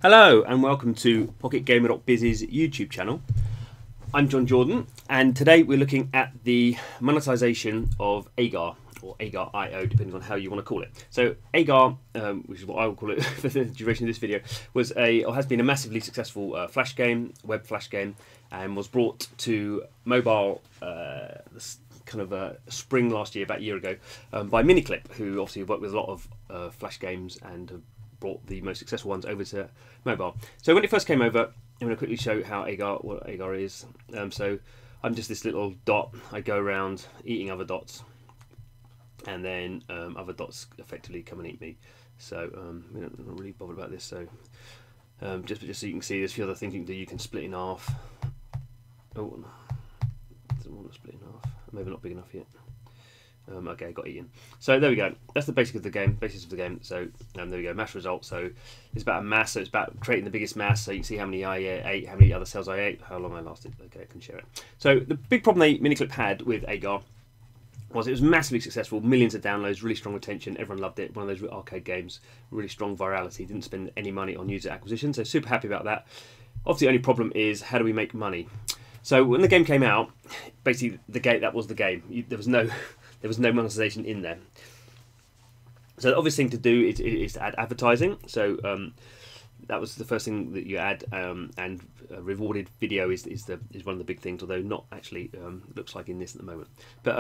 Hello and welcome to PocketGamer.biz's YouTube channel. I'm John Jordan and today we're looking at the monetization of Agar, or Agar.io, depending on how you want to call it. So Agar, which is what I will call it for the duration of this video, was or has been a massively successful flash game, web flash game, and was brought to mobile spring last year, about a year ago, by Miniclip, who obviously worked with a lot of flash games and have brought the most successful ones over to mobile. So when it first came over, I'm going to quickly show how what Agar is. So I'm just this little dot. I go around eating other dots, and then other dots effectively come and eat me. So we're not really bothered about this. So just so you can see, there's a few other things you can do. You can split in half. Oh, doesn't want to split in half. Maybe not big enough yet. Okay, I got eaten. So there we go. That's the basis of the game. So there we go. Mass result. So it's about a mass. So it's about creating the biggest mass. So you can see how many I ate, how many other cells I ate, how long I lasted. Okay, I can share it. So the big problem Miniclip had with Agar was it was massively successful. Millions of downloads, really strong retention. Everyone loved it. One of those arcade games. Really strong virality. Didn't spend any money on user acquisition. So super happy about that. Obviously, the only problem is how do we make money? So when the game came out, basically that was the game. There was no monetization in there. So the obvious thing to do is to add advertising. So that was the first thing that you add, and rewarded video is one of the big things, although not actually looks like in this at the moment. But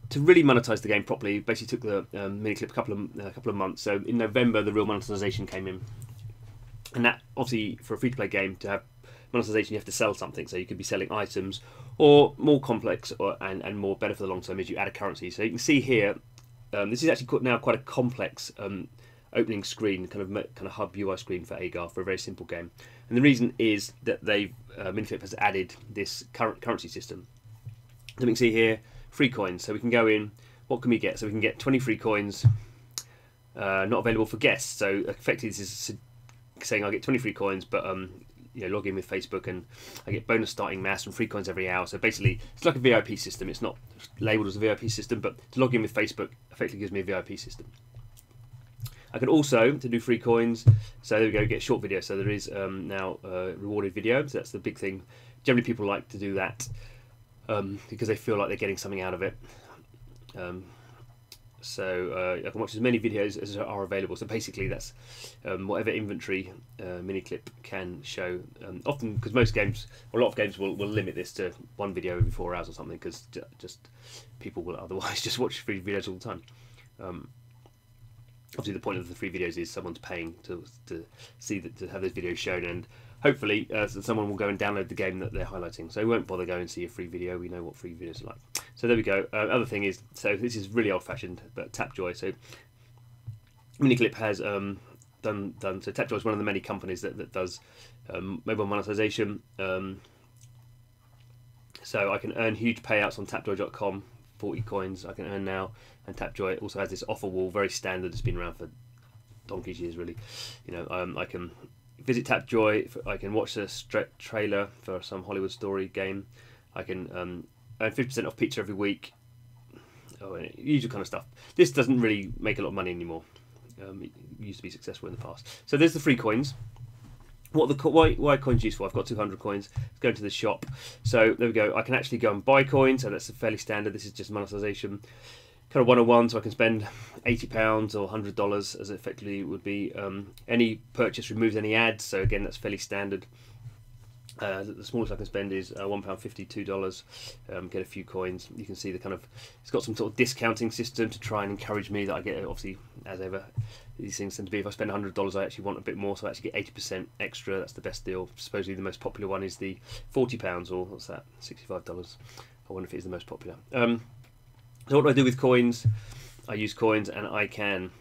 to really monetize the game properly, basically took the Miniclip a couple of months. So in November, the real monetization came in, and that obviously for a free-to-play game to have monetization, you have to sell something. So you could be selling items, or more complex and more better for the long term is you add a currency. So you can see here, this is actually now quite a complex opening screen, kind of hub UI screen for Agar for a very simple game. And the reason is that Miniclip has added this currency system. So we can see here, free coins. So we can go in, what can we get? So we can get 20 free coins, not available for guests. So effectively this is saying I get 20 free coins, but log in with Facebook and I get bonus starting mass and free coins every hour. So basically, it's like a VIP system. It's not labelled as a VIP system, but to log in with Facebook effectively gives me a VIP system. I can also, to do free coins, so there we go, get short video. So there is now rewarded video. So that's the big thing. Generally, people like to do that because they feel like they're getting something out of it. So I can watch as many videos as are available. So basically that's whatever inventory Miniclip can show. Often, because most games, or a lot of games will limit this to one video every 4 hours or something, because just people will otherwise just watch free videos all the time. Obviously the point of the free videos is someone's paying to have those videos shown, and hopefully someone will go and download the game that they're highlighting. So we won't bother going and see a free video. We know what free videos are like. So there we go. Other thing is, so this is really old-fashioned, but Tapjoy. So Miniclip has done. So Tapjoy is one of the many companies that does mobile monetization. So I can earn huge payouts on Tapjoy.com, 40 coins I can earn now, and Tapjoy also has this offer wall, very standard. It's been around for donkey's years, really. I can visit Tapjoy. I can watch the trailer for some Hollywood story game. I can earn 50% off pizza every week. Usual kind of stuff. This doesn't really make a lot of money anymore. It used to be successful in the past. So there's the free coins. Why are coins useful? I've got 200 coins. Let's go into the shop. So there we go. I can actually go and buy coins. So that's fairly standard. This is just monetization. Kind of 101, so I can spend £80 or $100 as it effectively would be. Any purchase removes any ads, so again that's fairly standard. The smallest I can spend is £1.50, $2. Get a few coins. You can see it's got some sort of discounting system to try and encourage me that I get, obviously, as ever, these things tend to be, if I spend $100 I actually want a bit more, so I actually get 80% extra. That's the best deal. Supposedly the most popular one is the £40, or what's that, $65. I wonder if it is the most popular. So what do I do with coins? I use coins and I can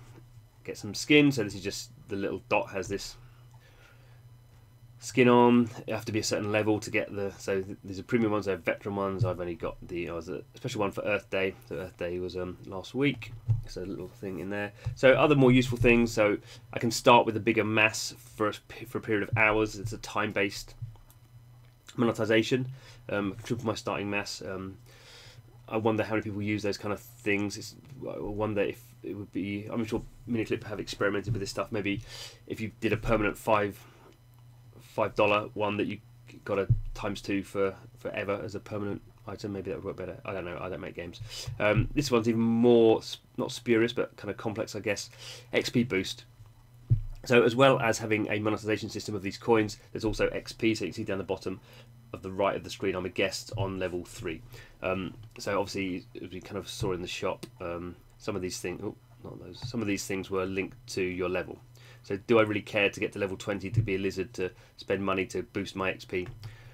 get some skin. So this is just the little dot has this skin on. You have to be a certain level to get so these are premium ones, they're veteran ones. I've only got a special one for Earth Day. So Earth Day was last week. So a little thing in there. So other more useful things. So I can start with a bigger mass for a period of hours. It's a time-based monetization. Triple my starting mass. I wonder how many people use those kind of things. I wonder if it would be. I'm sure Miniclip have experimented with this stuff. Maybe if you did a permanent 5 $5 one that you got a ×2 for forever as a permanent item. Maybe that would work better. I don't know. I don't make games. This one's even more, not spurious, but kind of complex, I guess. XP boost. So as well as having a monetization system of these coins, there's also XP. So you can see down the bottom of the right of the screen, I'm a guest on level 3. So obviously, as we kind of saw in the shop, some of these things, some of these things were linked to your level. So do I really care to get to level 20 to be a lizard, to spend money to boost my XP?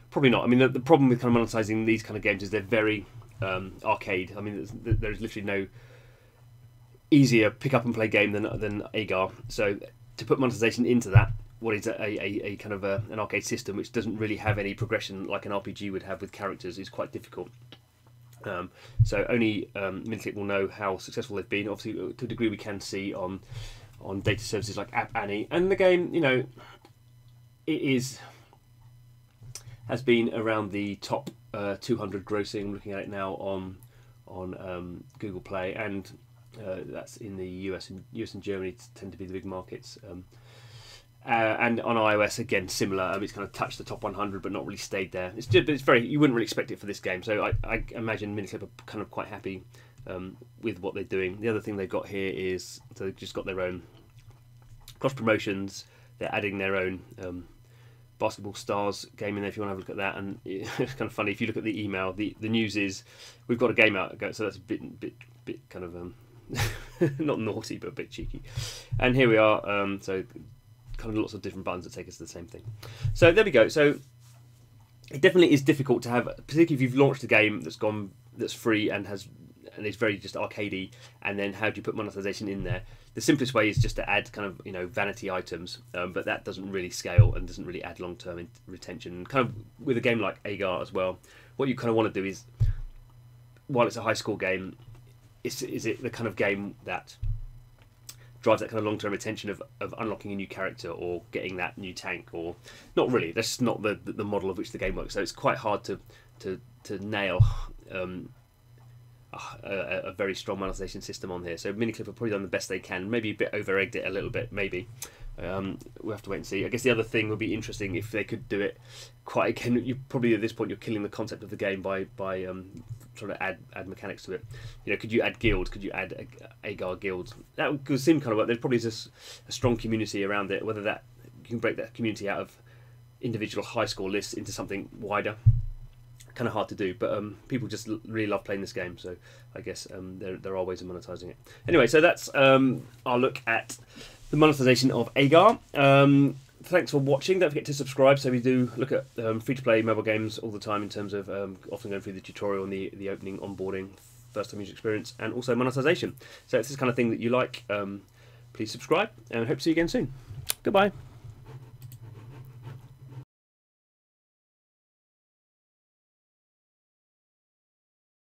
Probably not. I mean, the problem with kind of monetizing these kind of games is they're very arcade. I mean, there's literally no easier pick up and play game than Agar. So to put monetization into that, what is a kind of an arcade system which doesn't really have any progression like an RPG would have with characters, is quite difficult. So only Miniclip will know how successful they've been. Obviously, to a degree, we can see on data services like App Annie, and the game, you know, has been around the top 200 grossing. I'm looking at it now on Google Play, and that's in the US and Germany tend to be the big markets. And on iOS, again, similar. It's kind of touched the top 100, but not really stayed there. It's very, you wouldn't really expect it for this game. So I imagine Miniclip are kind of quite happy with what they're doing. The other thing they've of here is, so they've just got their own cross promotions. They're adding their own Basketball Stars game in there if you want to have a look at that. And it's kind of funny, if you look at the email, the news is we've got a game out, so that's a bit kind of not naughty, but a bit cheeky. And here we are. So kind of lots of different buttons that take us to the same thing. So there we go. So it definitely is difficult to have, particularly if you've launched a game that's free and is very just arcadey, and then how do you put monetization in there? The simplest way is just to add kind of, you know, vanity items, but that doesn't really scale and doesn't really add long-term retention. Kind of with a game like Agar as well, what you kind of want to do is, while it's a high score game, is it the kind of game that drives that kind of long-term retention of unlocking a new character or getting that new tank? Or not really. That's just not the model of which the game works. So it's quite hard to nail a very strong monetization system on here. So Miniclip have probably done the best they can. Maybe a bit over-egged it a little bit, maybe. We'll have to wait and see. I guess the other thing would be interesting if they could do it quite again. You probably at this point you're killing the concept of the game by trying to add mechanics to it. You know, could you add guilds? Could you add Agar guilds? That would seem kind of work. There's probably just a strong community around it. Whether that you can break that community out of individual high score lists into something wider, kind of hard to do. But people just really love playing this game, so I guess there are ways of monetizing it. Anyway, so that's our look at the monetization of Agar. Thanks for watching. Don't forget to subscribe. So we do look at free-to-play mobile games all the time in terms of often going through the tutorial and the opening, onboarding, first-time user experience, and also monetization. So if it's this kind of thing that you like, please subscribe, and hope to see you again soon. Goodbye.